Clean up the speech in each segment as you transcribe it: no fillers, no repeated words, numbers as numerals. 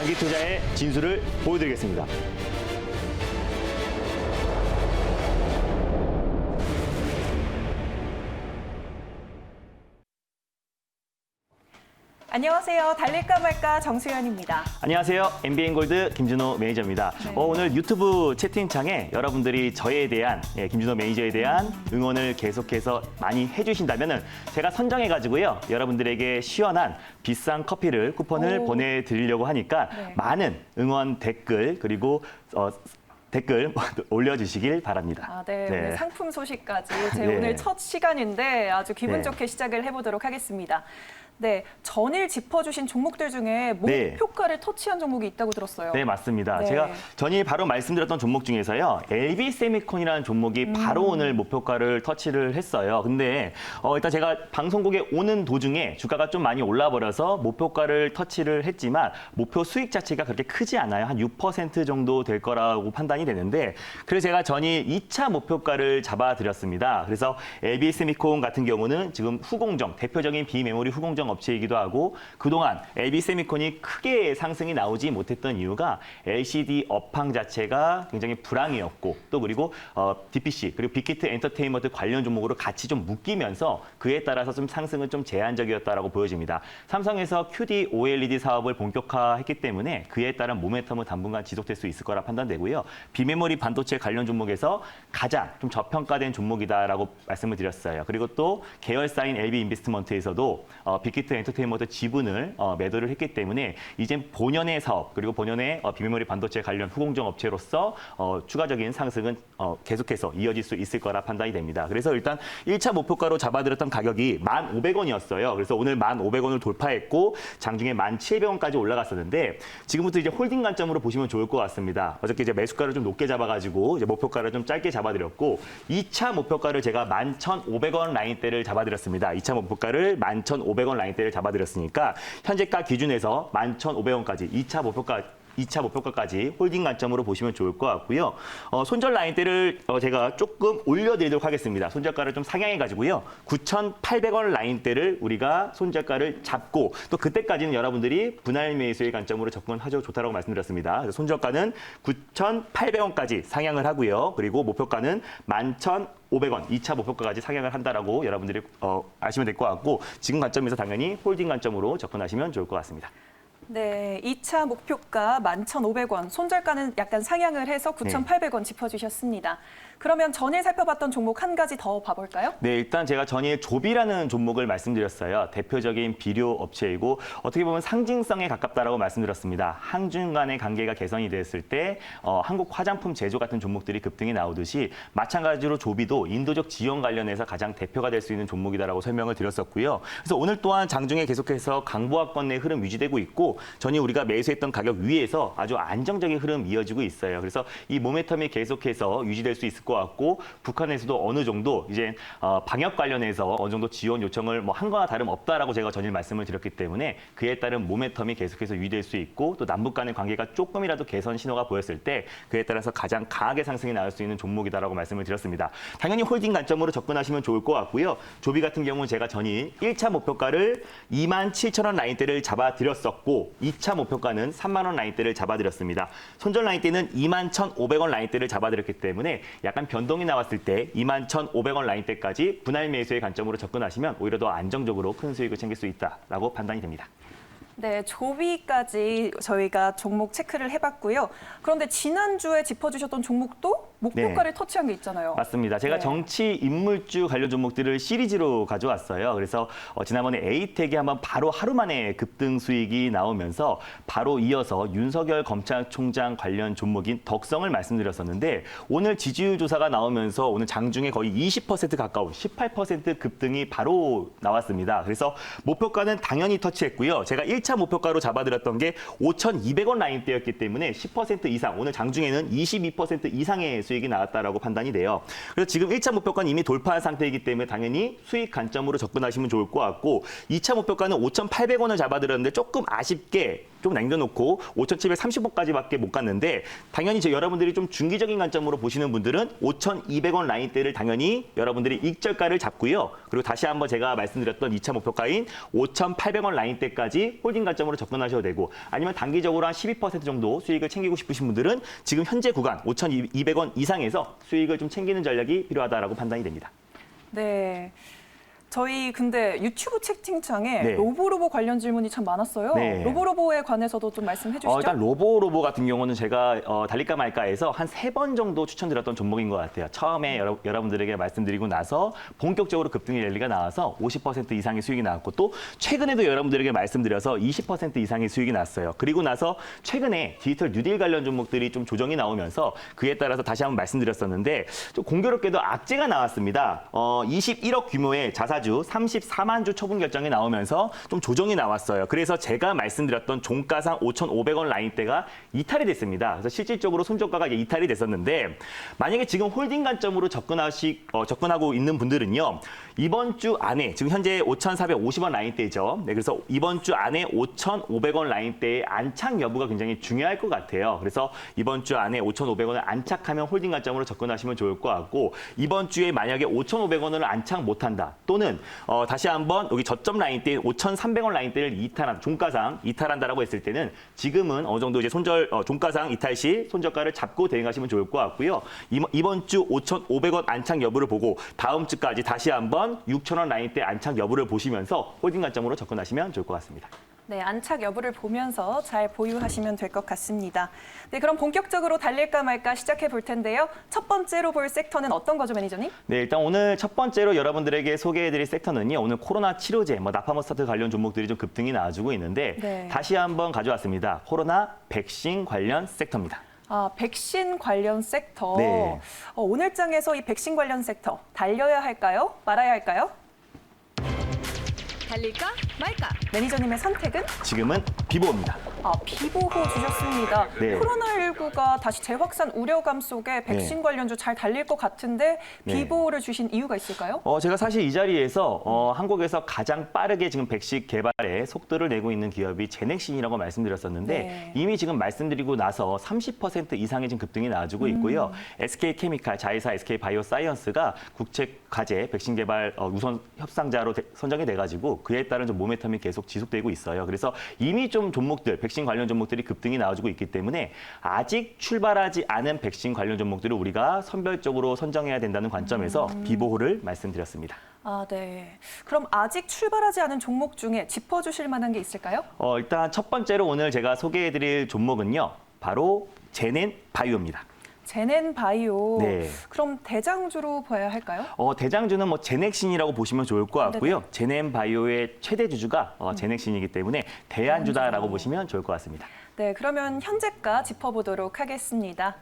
장기 투자의 진수를 보여드리겠습니다. 안녕하세요. 달릴까 말까 정수연입니다. 안녕하세요. MBN골드 김준호 매니저입니다. 네. 오늘 유튜브 채팅창에 여러분들이 저에 대한, 김준호 매니저에 대한 응원을 계속해서 많이 해주신다면 제가 선정해가지고요. 여러분들에게 시원한 비싼 커피를 쿠폰을 보내드리려고 하니까 네. 많은 응원 댓글 그리고 댓글 올려주시길 바랍니다. 아, 네. 오늘 상품 소식까지 제 네. 오늘 첫 시간인데 아주 기분 네. 좋게 시작을 해보도록 하겠습니다. 네, 전일 짚어주신 종목들 중에 네. 목표가를 터치한 종목이 있다고 들었어요. 네, 맞습니다. 네. 제가 전일 바로 말씀드렸던 종목 중에서요. LB세미콘이라는 종목이 바로 오늘 목표가를 터치를 했어요. 근데 일단 제가 방송국에 오는 도중에 주가가 좀 많이 올라버려서 목표가를 터치를 했지만 목표 수익 자체가 그렇게 크지 않아요. 한 6% 정도 될 거라고 판단이 되는데 그래서 제가 전일 2차 목표가를 잡아드렸습니다. 그래서 LB세미콘 같은 경우는 지금 후공정, 대표적인 비메모리 후공정 업체이기도 하고 그동안 LB세미콘이 크게 상승이 나오지 못했던 이유가 LCD 업황 자체가 굉장히 불황이었고 또 그리고 DPC 그리고 빅히트 엔터테인먼트 관련 종목으로 같이 좀 묶이면서 그에 따라서 좀 상승은 좀 제한적이었다라고 보여집니다. 삼성에서 QD OLED 사업을 본격화했기 때문에 그에 따른 모멘텀은 당분간 지속될 수 있을 거라 판단되고요. 비메모리 반도체 관련 종목에서 가장 좀 저평가된 종목이다라고 말씀을 드렸어요. 그리고 또 계열사인 LB 인베스트먼트에서도 빅히트 엔터테인먼트 지분을 매도를 했기 때문에 이제 본연의 사업 그리고 본연의 비메모리 반도체 관련 후공정 업체로서 추가적인 상승은 계속해서 이어질 수 있을 거라 판단이 됩니다. 그래서 일단 1차 목표가로 잡아드렸던 가격이 1,500원이었어요. 그래서 오늘 1,500원을 돌파했고 장중에 1,700원까지 올라갔었는데 지금부터 이제 홀딩 관점으로 보시면 좋을 것 같습니다. 어저께 이제 매수가를 좀 높게 잡아가지고 이제 목표가를 좀 짧게 잡아드렸고 2차 목표가를 제가 11,500원 라인대를 잡아드렸습니다. 2차 목표가를 11,500원 라인대를 잡아드렸으니까 현재가 기준에서 11,500원까지 2차 목표가까지 홀딩 관점으로 보시면 좋을 것 같고요. 손절 라인대를 제가 조금 올려드리도록 하겠습니다. 손절가를 좀 상향해가지고요. 9,800원 라인대를 우리가 손절가를 잡고 또 그때까지는 여러분들이 분할 매수의 관점으로 접근하셔도 좋다고 말씀드렸습니다. 그래서 손절가는 9,800원까지 상향을 하고요. 그리고 목표가는 11,500원, 2차 목표가까지 상향을 한다라고 여러분들이 아시면 될 것 같고 지금 관점에서 당연히 홀딩 관점으로 접근하시면 좋을 것 같습니다. 네, 2차 목표가 11,500원, 손절가는 약간 상향을 해서 9,800원 짚어주셨습니다. 그러면 전일 살펴봤던 종목 한 가지 더 봐볼까요? 네, 일단 제가 전일 조비라는 종목을 말씀드렸어요. 대표적인 비료 업체이고 어떻게 보면 상징성에 가깝다라고 말씀드렸습니다. 한중 간의 관계가 개선이 됐을 때 한국 화장품 제조 같은 종목들이 급등이 나오듯이 마찬가지로 조비도 인도적 지원 관련해서 가장 대표가 될 수 있는 종목이다라고 설명을 드렸었고요. 그래서 오늘 또한 장중에 계속해서 강보합권 내 흐름 유지되고 있고 전일 우리가 매수했던 가격 위에서 아주 안정적인 흐름 이어지고 있어요. 그래서 이 모멘텀이 계속해서 유지될 수 있을 것 같고 북한에서도 어느 정도 이제 방역 관련해서 어느 정도 지원 요청을 한 거나 다름없다라고 제가 전일 말씀을 드렸기 때문에 그에 따른 모멘텀이 계속해서 유지될 수 있고 또 남북 간의 관계가 조금이라도 개선 신호가 보였을 때 그에 따라서 가장 강하게 상승이 나올 수 있는 종목이다라고 말씀을 드렸습니다. 당연히 홀딩 관점으로 접근하시면 좋을 것 같고요. 조비 같은 경우는 제가 전일 1차 목표가를 27,000원 라인대를 잡아드렸었고 2차 목표가는 3만 원 라인대를 잡아드렸습니다. 손절 라인대는 21,500원 라인대를 잡아드렸기 때문에 약간 변동이 나왔을 때 21,500원 라인대까지 분할 매수의 관점으로 접근하시면 오히려 더 안정적으로 큰 수익을 챙길 수 있다라고 판단이 됩니다. 네, 조비까지 저희가 종목 체크를 해봤고요. 그런데 지난주에 짚어주셨던 종목도 목표가를 터치한 게 있잖아요. 맞습니다. 제가 네. 정치 인물주 관련 종목들을 시리즈로 가져왔어요. 그래서 지난번에 에이텍이 한번 바로 하루 만에 급등 수익이 나오면서 바로 이어서 윤석열 검찰총장 관련 종목인 덕성을 말씀드렸었는데 오늘 지지율 조사가 나오면서 오늘 장중에 거의 20% 가까운 18% 급등이 바로 나왔습니다. 그래서 목표가는 당연히 터치했고요. 제가 1차 목표가로 잡아드렸던 게 5,200원 라인대였기 때문에 10% 이상, 오늘 장중에는 22% 이상의 수익이 나왔다라고 판단이 돼요. 그래서 지금 1차 목표가는 이미 돌파한 상태이기 때문에 당연히 수익 관점으로 접근하시면 좋을 것 같고 2차 목표가는 5,800원을 잡아드렸는데 조금 아쉽게 좀 남겨놓고 5,730원까지밖에 못 갔는데 당연히 여러분들이 좀 중기적인 관점으로 보시는 분들은 5,200원 라인대를 당연히 여러분들이 익절가를 잡고요. 그리고 다시 한번 제가 말씀드렸던 2차 목표가인 5,800원 라인대까지 홀딩 관점으로 접근하셔도 되고 아니면 단기적으로 한 12% 정도 수익을 챙기고 싶으신 분들은 지금 현재 구간 5,200원 이상에서 수익을 좀 챙기는 전략이 필요하다라고 판단이 됩니다. 네. 저희 근데 유튜브 채팅창에 네. 로보로보 관련 질문이 참 많았어요. 네. 로보로보에 관해서도 좀 말씀해 주시죠. 일단 로보 같은 경우는 제가 달릴까 말까에서 한 3번 정도 추천드렸던 종목인 것 같아요. 처음에 여러분들에게 말씀드리고 나서 본격적으로 급등의 랠리가 나와서 50% 이상의 수익이 나왔고 또 최근에도 여러분들에게 말씀드려서 20% 이상의 수익이 났어요. 그리고 나서 최근에 디지털 뉴딜 관련 종목들이 좀 조정이 나오면서 그에 따라서 다시 한번 말씀드렸었는데 좀 공교롭게도 악재가 나왔습니다. 21억 규모의 자사주 34만 주 처분 결정이 나오면서 좀 조정이 나왔어요. 그래서 제가 말씀드렸던 종가상 5,500원 라인대가 이탈이 됐습니다. 그래서 실질적으로 손절가가 이탈이 됐었는데 만약에 지금 홀딩 관점으로 접근하고 있는 분들은요. 이번 주 안에 지금 현재 5,450원 라인대죠. 네, 그래서 이번 주 안에 5,500원 라인대의 안착 여부가 굉장히 중요할 것 같아요. 그래서 이번 주 안에 5,500원을 안착하면 홀딩 관점으로 접근하시면 좋을 것 같고 이번 주에 만약에 5,500원을 안착 못한다. 또는 다시 한번 여기 저점 라인대인 5,300원 라인대를 종가상 이탈한다라고 했을 때는 지금은 어느 정도 이제 종가상 이탈 시 손절가를 잡고 대응하시면 좋을 것 같고요. 이번 주 5,500원 안착 여부를 보고 다음 주까지 다시 한번 6,000원 라인대 안착 여부를 보시면서 홀딩 관점으로 접근하시면 좋을 것 같습니다. 네, 안착 여부를 보면서 잘 보유하시면 될 것 같습니다. 네, 그럼 본격적으로 달릴까 말까 시작해 볼 텐데요. 첫 번째로 볼 섹터는 어떤 거죠, 매니저님? 네, 일단 오늘 첫 번째로 여러분들에게 소개해드릴 섹터는요. 오늘 코로나 치료제, 나파모스타트 관련 종목들이 좀 급등이 나와주고 있는데 네. 다시 한번 가져왔습니다. 코로나 백신 관련 섹터입니다. 백신 관련 섹터. 네. 오늘 장에서 이 백신 관련 섹터 달려야 할까요? 말아야 할까요? 달릴까 말까? 매니저님의 선택은? 지금은 비보입니다. 비보호 주셨습니다. 네. 코로나19가 다시 재확산 우려감 속에 백신 관련주 잘 달릴 것 같은데 네. 비보호를 주신 이유가 있을까요? 제가 사실 이 자리에서 한국에서 가장 빠르게 지금 백신 개발에 속도를 내고 있는 기업이 제넥신이라고 말씀드렸었는데 네. 이미 지금 말씀드리고 나서 30% 이상의 지금 급등이 나와주고 있고요. SK케미칼, 자회사 SK바이오사이언스가 국책 과제 백신 개발 우선 협상자로 선정이 돼가지고 그에 따른 좀 모멘텀이 계속 지속되고 있어요. 그래서 이미 좀 종목들, 백신 관련 종목들이 급등이 나와주고 있기 때문에 아직 출발하지 않은 백신 관련 종목들을 우리가 선별적으로 선정해야 된다는 관점에서 비보호를 말씀드렸습니다. 네. 그럼 아직 출발하지 않은 종목 중에 짚어주실 만한 게 있을까요? 일단 첫 번째로 오늘 제가 소개해드릴 종목은요. 바로 제넨바이오입니다. 제넨바이오. 네. 그럼 대장주로 봐야 할까요? 대장주는 제넥신이라고 보시면 좋을 것 같고요. 제넨바이오의 최대 주주가 제넥신이기 때문에 대안주다라고 보시면 좋을 것 같습니다. 네, 그러면 현재가 짚어보도록 하겠습니다.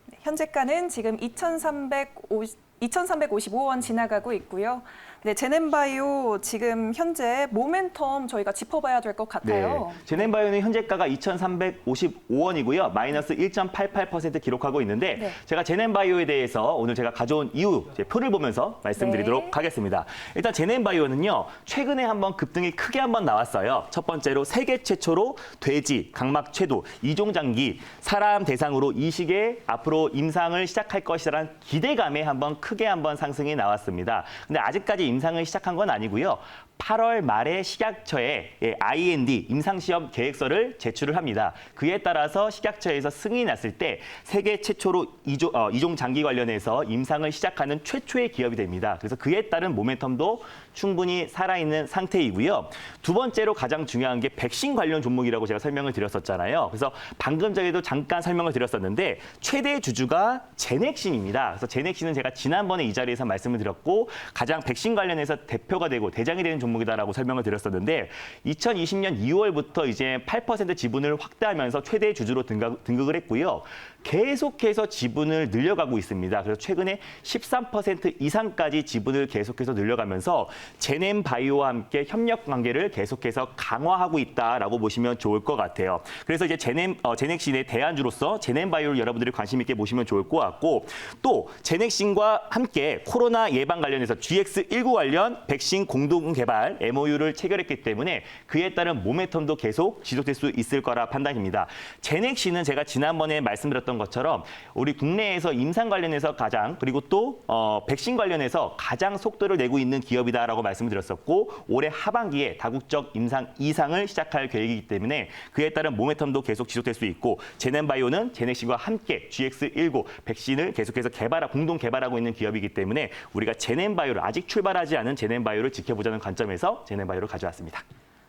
네, 현재가는 지금 2,355원 지나가고 있고요. 네, 제넨바이오 지금 현재 모멘텀 저희가 짚어봐야 될 것 같아요. 네. 제넨바이오는 현재가가 2,355원이고요. 마이너스 1.88% 기록하고 있는데 네. 제가 제넨바이오에 대해서 오늘 제가 가져온 이유, 표를 보면서 말씀드리도록 네. 하겠습니다. 일단 제넨바이오는요. 최근에 한번 급등이 크게 한번 나왔어요. 첫 번째로 세계 최초로 돼지, 각막 쇄도, 이종장기, 사람 대상으로 이 시기에 앞으로 임상을 시작할 것이라는 기대감에 한번 크게 한번 상승이 나왔습니다. 근데 아직까지 임상을 시작한 건 아니고요. 8월 말에 식약처에 IND 임상시험 계획서를 제출을 합니다. 그에 따라서 식약처에서 승인이 났을 때 세계 최초로 이종 장기 관련해서 임상을 시작하는 최초의 기업이 됩니다. 그래서 그에 따른 모멘텀도 충분히 살아있는 상태이고요. 두 번째로 가장 중요한 게 백신 관련 종목이라고 제가 설명을 드렸었잖아요. 그래서 방금 전에도 잠깐 설명을 드렸었는데 최대 주주가 제넥신입니다. 그래서 제넥신은 제가 지난번에 이 자리에서 말씀을 드렸고 가장 백신 관련해서 대표가 되고 대장이 되는 종목이다라고 설명을 드렸었는데 2020년 2월부터 이제 8% 지분을 확대하면서 최대 주주로 등극을 했고요. 계속해서 지분을 늘려가고 있습니다. 그래서 최근에 13% 이상까지 지분을 계속해서 늘려가면서 제넨바이오와 함께 협력 관계를 계속해서 강화하고 있다라고 보시면 좋을 것 같아요. 그래서 이제 제넥신의 대안주로서 제넨바이오를 여러분들이 관심 있게 보시면 좋을 것 같고 또 제넥신과 함께 코로나 예방 관련해서 GX19 관련 백신 공동 개발 개발 MOU를 체결했기 때문에 그에 따른 모멘텀도 계속 지속될 수 있을 거라 판단입니다. 제넥시는 제가 지난번에 말씀드렸던 것처럼 우리 국내에서 임상 관련해서 가장 그리고 또 백신 관련해서 가장 속도를 내고 있는 기업이다라고 말씀을 드렸었고 올해 하반기에 다국적 임상 2상을 시작할 계획이기 때문에 그에 따른 모멘텀도 계속 지속될 수 있고 제넨바이오는 제넥시와 함께 GX19 백신을 계속해서 공동 개발하고 있는 기업이기 때문에 우리가 제넨바이오를 아직 출발하지 않은 제넨바이오를 지켜보자는 관점에서 제넨바이오를 가져왔습니다.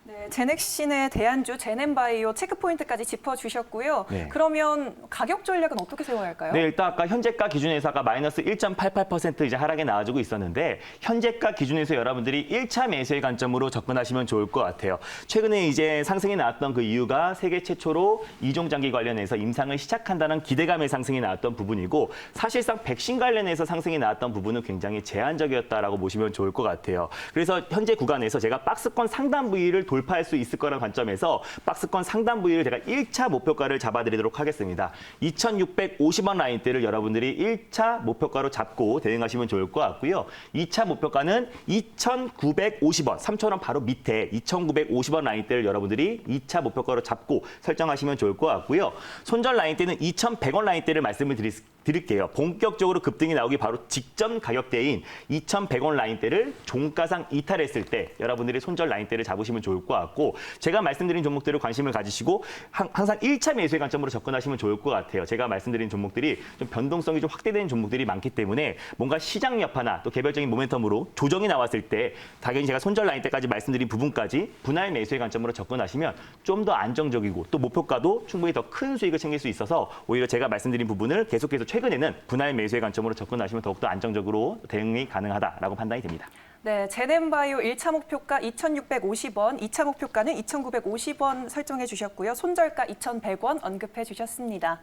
네, 제넥신의 대안주 제넨바이오 체크포인트까지 짚어주셨고요. 네. 그러면 가격 전략은 어떻게 세워야 할까요? 네, 일단 아까 현재가 기준에서 아까 마이너스 1.88% 이제 하락이 나와주고 있었는데 현재가 기준에서 여러분들이 1차 매수의 관점으로 접근하시면 좋을 것 같아요. 최근에 이제 상승이 나왔던 그 이유가 세계 최초로 이종장기 관련해서 임상을 시작한다는 기대감의 상승이 나왔던 부분이고 사실상 백신 관련해서 상승이 나왔던 부분은 굉장히 제한적이었다라고 보시면 좋을 것 같아요. 그래서 현재 구간에서 제가 박스권 상단 부위를 돌파할 수 있을 거라는 관점에서 박스권 상단 부위를 제가 1차 목표가를 잡아드리도록 하겠습니다. 2,650원 라인대를 여러분들이 1차 목표가로 잡고 대응하시면 좋을 것 같고요. 2차 목표가는 2,950원, 3,000원 바로 밑에 2,950원 라인대를 여러분들이 2차 목표가로 잡고 설정하시면 좋을 것 같고요. 손절 라인대는 2,100원 라인대를 말씀을 드릴게요. 본격적으로 급등이 나오기 바로 직전 가격대인 2,100원 라인대를 종가상 이탈했을 때 여러분들이 손절 라인대를 잡으시면 좋을 것 같고 제가 말씀드린 종목들을 관심을 가지시고 항상 1차 매수의 관점으로 접근하시면 좋을 것 같아요. 제가 말씀드린 종목들이 좀 변동성이 좀 확대되는 종목들이 많기 때문에 뭔가 시장 여파나 또 개별적인 모멘텀으로 조정이 나왔을 때 당연히 제가 손절 라인대까지 말씀드린 부분까지 분할 매수의 관점으로 접근하시면 좀 더 안정적이고 또 목표가도 충분히 더 큰 수익을 챙길 수 있어서 오히려 제가 말씀드린 부분을 계속해서 최근에는 분할 매수의 관점으로 접근하시면 더욱더 안정적으로 대응이 가능하다라고 판단이 됩니다. 네, 제넨바이오 1차 목표가 2,650원, 2차 목표가는 2,950원 설정해 주셨고요. 손절가 2,100원 언급해 주셨습니다.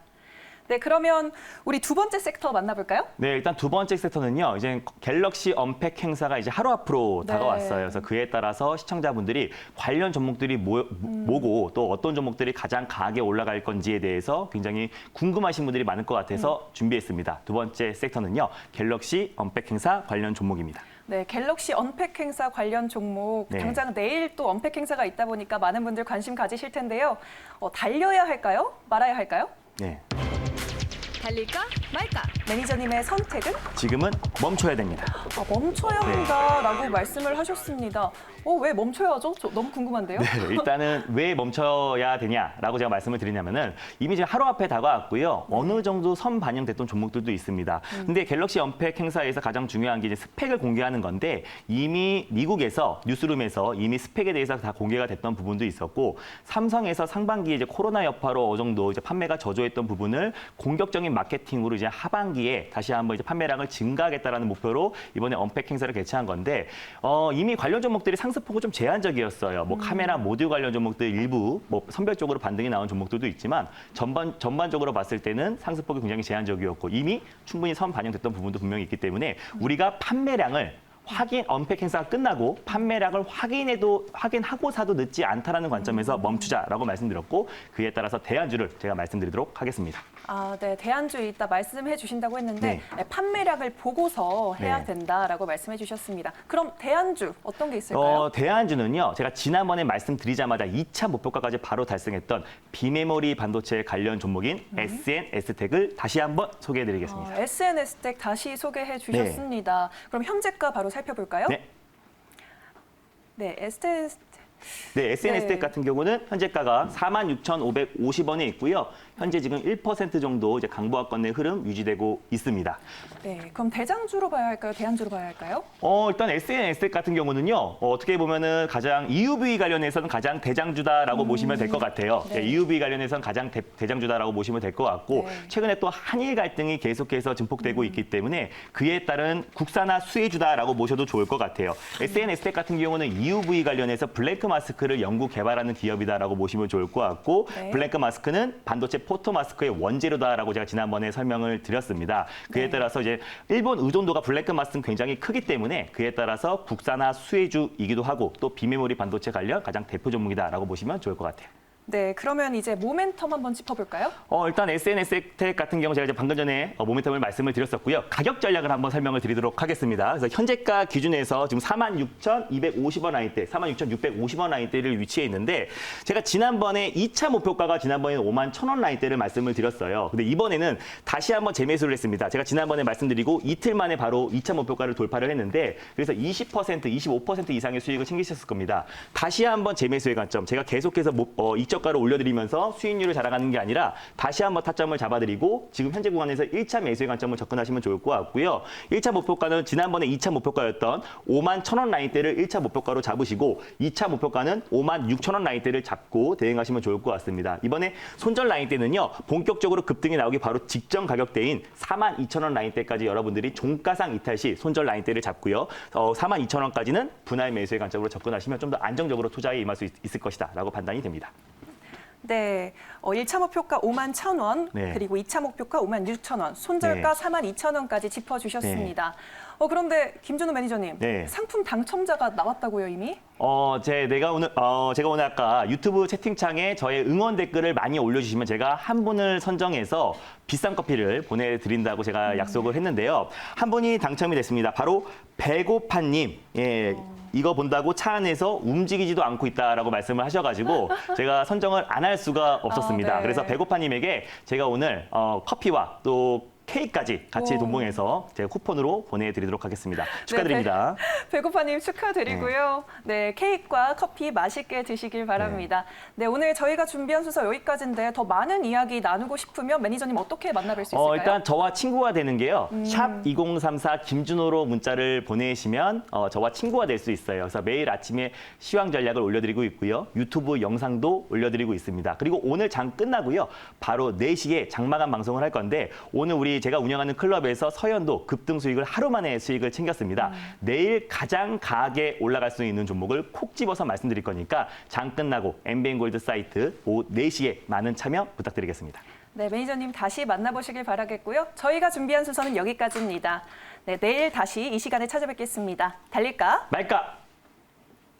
네, 그러면 우리 두 번째 sek터 만나볼까요? 네, 일단 두 번째 섹터는요. 이제 갤럭시 언팩 행사가 이제 하루 앞으로 네. 다가왔어요. 그래서 그에 따라서 시청자분들이 관련 종목들이 뭐고 또 어떤 종목들이 가장 강하게 올라갈 건지에 대해서 굉장히 궁금하신 분들이 많을 것 같아서 준비했습니다. 두 번째 섹터는요. 갤럭시 언팩 행사 관련 종목입니다. 네, 갤럭시 언팩 행사 관련 종목 네. 당장 내일 또 언팩 행사가 있다 보니까 많은 분들 관심 가지실 텐데요. 달려야 할까요? 말아야 할까요? 네, 달릴까 말까? 매니저님의 선택은? 지금은 멈춰야 됩니다. 멈춰야 한다라고 말씀을 하셨습니다. 왜 멈춰야 하죠? 저 너무 궁금한데요. 네, 일단은 왜 멈춰야 되냐라고 제가 말씀을 드리냐면은 이미 지금 하루 앞에 다가왔고요. 어느 정도 선 반영됐던 종목들도 있습니다. 근데 갤럭시 언팩 행사에서 가장 중요한 게 이제 스펙을 공개하는 건데 이미 미국에서 뉴스룸에서 이미 스펙에 대해서 다 공개가 됐던 부분도 있었고 삼성에서 상반기에 이제 코로나 여파로 어느 정도 이제 판매가 저조했던 부분을 공격적인 마케팅으로 이제 하반기에 다시 한번 이제 판매량을 증가하겠다라는 목표로 이번에 언팩 행사를 개최한 건데 이미 관련 종목들이 상승폭은 좀 제한적이었어요. 뭐 카메라 모듈 관련 종목들 일부 뭐 선별적으로 반등이 나온 종목들도 있지만 전반적으로 봤을 때는 상승폭이 굉장히 제한적이었고 이미 충분히 선 반영됐던 부분도 분명히 있기 때문에 우리가 판매량을 언팩 행사가 끝나고 판매량을 확인하고 사도 늦지 않다라는 관점에서 멈추자라고 말씀드렸고 그에 따라서 대안주를 제가 말씀드리도록 하겠습니다. 네, 대안주 이따 말씀해 주신다고 했는데 네. 판매량을 보고서 해야 네. 된다라고 말씀해 주셨습니다. 그럼 대안주 어떤 게 있을까요? 대안주는요. 제가 지난번에 말씀드리자마자 2차 목표가까지 바로 달성했던 비메모리 반도체 관련 종목인 SNS텍을 다시 한번 소개해드리겠습니다. SNS텍 다시 소개해 주셨습니다. 그럼 현재가 바로 살펴볼까요? 네. 네, SNS 네, SNS텍 네. 같은 경우는 현재가가 46,550원에 있고요. 현재 지금 1% 정도 이제 강보합권 내 흐름 유지되고 있습니다. 네, 그럼 대장주로 봐야 할까요? 대안주로 봐야 할까요? 일단 SNS텍 같은 경우는요. 어떻게 보면은 가장 EUV 관련해서는 가장 대장주다라고 보시면 될 것 같아요. 네. EUV 관련해서는 가장 대장주다라고 보시면 될 것 같고 네. 최근에 또 한일 갈등이 계속해서 증폭되고 있기 때문에 그에 따른 국산화 수혜주다라고 보셔도 좋을 것 같아요. SNS텍 같은 경우는 EUV 관련해서 블랭크 마스크를 연구 개발하는 기업이다라고 보시면 좋을 것 같고 네. 블랭크 마스크는 반도체 포토 마스크의 원재료다라고 제가 지난번에 설명을 드렸습니다. 그에 네. 따라서 이제 일본 의존도가 블랭크 마스크는 굉장히 크기 때문에 그에 따라서 국산화 수혜주이기도 하고 또 비메모리 반도체 관련 가장 대표 종목이다라고 보시면 좋을 것 같아요. 네, 그러면 이제 모멘텀 한번 짚어볼까요? 일단 SNS텍 같은 경우 제가 이제 방금 전에 모멘텀을 말씀을 드렸었고요. 가격 전략을 한번 설명을 드리도록 하겠습니다. 그래서 현재가 기준에서 지금 46,250원 라인대, 46,650원 라인대를 위치해 있는데 제가 지난번에 2차 목표가가 지난번에는 51,000원 라인대를 말씀을 드렸어요. 근데 이번에는 다시 한번 재매수를 했습니다. 제가 지난번에 말씀드리고 이틀 만에 바로 2차 목표가를 돌파를 했는데 그래서 20%, 25% 이상의 수익을 챙기셨을 겁니다. 다시 한번 재매수의 관점, 제가 계속해서 이적가를 올려드리면서 수익률을 자랑하는 게 아니라 다시 한번 타점을 잡아드리고 지금 현재 구간에서 1차 매수의 관점을 접근하시면 좋을 것 같고요. 1차 목표가는 지난번에 2차 목표가였던 51,000원 라인대를 1차 목표가로 잡으시고 2차 목표가는 56,000원 라인대를 잡고 대응하시면 좋을 것 같습니다. 이번에 손절 라인대는요. 본격적으로 급등이 나오기 바로 직전 가격대인 42,000원 라인대까지 여러분들이 종가상 이탈 시 손절 라인대를 잡고요. 42,000원까지는 분할 매수의 관점으로 접근하시면 좀 더 안정적으로 투자에 임할 수 있을 것이다 라고 판단이 됩니다. 네, 1차 목표가 51,000원, 네. 그리고 2차 목표가 56,000원, 손절가 네. 42,000원까지 짚어주셨습니다. 그런데 김준호 매니저님, 네. 상품 당첨자가 나왔다고요, 이미? 제가 오늘 아까 유튜브 채팅창에 저의 응원 댓글을 많이 올려주시면 제가 한 분을 선정해서 비싼 커피를 보내드린다고 제가 약속을 했는데요. 한 분이 당첨이 됐습니다. 바로 배고파님. 예. 이거 본다고 차 안에서 움직이지도 않고 있다라고 말씀을 하셔가지고 제가 선정을 안 할 수가 없었습니다. 네. 그래서 배고파님에게 제가 오늘 커피와 또 케이크까지 같이 오. 동봉해서 제가 쿠폰으로 보내드리도록 하겠습니다. 축하드립니다. 배고파님 축하드리고요. 네, 케이크와 커피 맛있게 드시길 바랍니다. 네, 오늘 저희가 준비한 순서 여기까지인데 더 많은 이야기 나누고 싶으면 매니저님 어떻게 만나뵐 수 있을까요? 일단 저와 친구가 되는 게요. 샵 2034 김준호로 문자를 보내시면 저와 친구가 될 수 있어요. 그래서 매일 아침에 시황 전략을 올려드리고 있고요. 유튜브 영상도 올려드리고 있습니다. 그리고 오늘 장 끝나고요. 바로 4시에 장마감 방송을 할 건데 오늘 제가 운영하는 클럽에서 서현도 급등 수익을 하루 만에 수익을 챙겼습니다. 내일 가장 강하게 올라갈 수 있는 종목을 콕 집어서 말씀드릴 거니까 장 끝나고 MBN골드 사이트 오후 4시에 많은 참여 부탁드리겠습니다. 네, 매니저님 다시 만나보시길 바라겠고요. 저희가 준비한 순서는 여기까지입니다. 네, 내일 다시 이 시간에 찾아뵙겠습니다. 달릴까? 말까?